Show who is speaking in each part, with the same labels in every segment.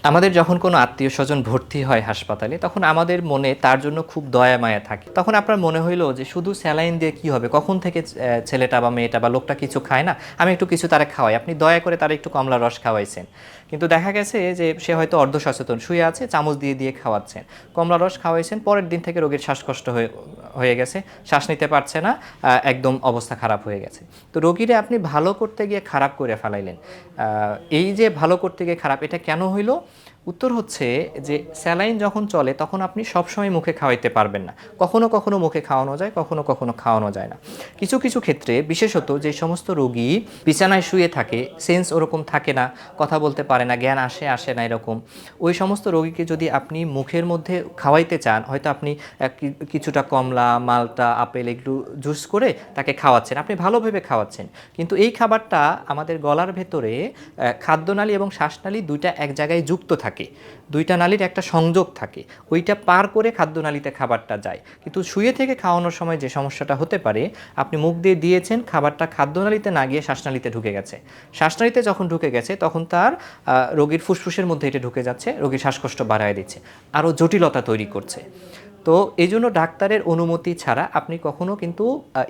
Speaker 1: আমাদের যখন কোনো আত্মীয়স্বজন ভর্তি হয় হাসপাতালে তখন আমাদের মনে তার জন্য খুব দয়া মায়া থাকে। তখন আপনার মনে হইলো যে শুধু স্যালাইন দিয়ে কি হবে? কখন থেকে ছেলেটা বা মেয়েটা বা লোকটা কিছু খায় না? আমি একটু কিছু তারে খাওয়াই। আপনি দয়া করে তারে একটু কমলার রস খাওয়াইছেন। কিন্তু দেখা গেছে যে সে হয়তো অর্ধসচেতন শুয়ে আছে, চামচ দিয়ে খাওয়াচ্ছেন। কমলার রস খাওয়াইছেন, পরের দিন থেকে রোগীর শ্বাসকষ্ট হয়ে গেছে, শ্বাস নিতে পারছে না, একদম অবস্থা খারাপ হয়ে গেছে। তো রোগীরে আপনি ভালো করতে গিয়ে খারাপ করে ফেলাইলেন। এই যে ভালো করতে গিয়ে খারাপ, এটা কেন হইল? উত্তর হচ্ছে যে স্যালাইন যখন চলে তখন আপনি সবসময় মুখে খাওয়াইতে পারবেন না। কখনো কখনো মুখে খাওয়ানো যায়, কখনো কখনো খাওয়ানো যায় না। কিছু কিছু ক্ষেত্রে, বিশেষত যে সমস্ত রোগী বিছানায় শুয়ে থাকে, সেন্স ওরকম থাকে না, কথা বলতে পারে না, জ্ঞান আসে না এরকম, ওই সমস্ত রোগীকে যদি আপনি মুখের মধ্যে খাওয়াইতে চান, হয়তো আপনি কিছুটা কমলা, মালটা, আপেল এগুলো জুস করে তাকে খাওয়াচ্ছেন, আপনি ভালোভাবে খাওয়াচ্ছেন, কিন্তু এই খাবারটা আমাদের গলার ভেতরে খাদ্যনালী এবং শ্বাসনালী দুইটা এক জায়গায় যুক্ত থাকে, দুইটা নালীর একটা সংযোগ থাকে, ওইটা পার করে খাদ্যনালীতে খাবারটা যায়। কিন্তু শুয়ে থেকে খাওয়ানোর সময় যে সমস্যাটা হতে পারে, আপনি মুখ দিয়ে দিয়েছেন, খাবারটা খাদ্যনালীতে না গিয়ে শ্বাসনালীতে ঢুকে গেছে। শ্বাসনালীতে যখন ঢুকে গেছে তখন তার রোগীর ফুসফুসের মধ্যে এটা ঢুকে যাচ্ছে, রোগীর শ্বাসকষ্ট বাড়ায় দিচ্ছে, আরও জটিলতা তৈরি করছে। তো এই জন্য ডাক্তারের অনুমতি ছাড়া আপনি কখনো কিন্তু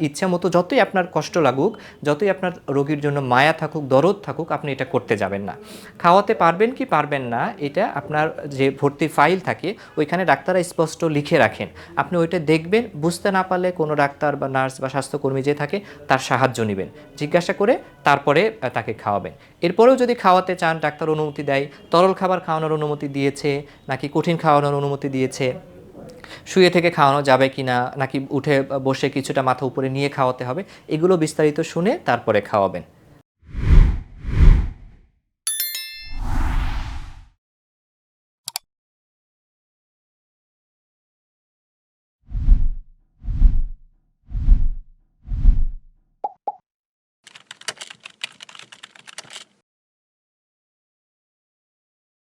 Speaker 1: ইচ্ছা মতো, যতই আপনার কষ্ট লাগুক, যতই আপনার রোগীর জন্য মায়া থাকুক, দরদ থাকুক, আপনি এটা করতে যাবেন না। খাওয়াতে পারবেন কি পারবেন না, এটা আপনার যে ভর্তির ফাইল থাকে ওইখানে ডাক্তাররা স্পষ্ট লিখে রাখেন। আপনি ওইটা দেখবেন, বুঝতে না পারলে কোনো ডাক্তার বা নার্স বা স্বাস্থ্যকর্মী যে থাকে তার সাহায্য নেবেন, জিজ্ঞাসা করে তারপরে তাকে খাওয়াবেন। এরপরেও যদি খাওয়াতে চান, ডাক্তার অনুমতি দেয়, তরল খাবার খাওয়ানোর অনুমতি দিয়েছে নাকি কঠিন খাওয়ানোর অনুমতি দিয়েছে, শুয়ে থেকে খাওয়ানো যাবে কি না, নাকি উঠে বসে কিছুটা মাথা উপরে নিয়ে খাওয়াতে হবে, এগুলো বিস্তারিত শুনে তারপরে খাওয়াবেন।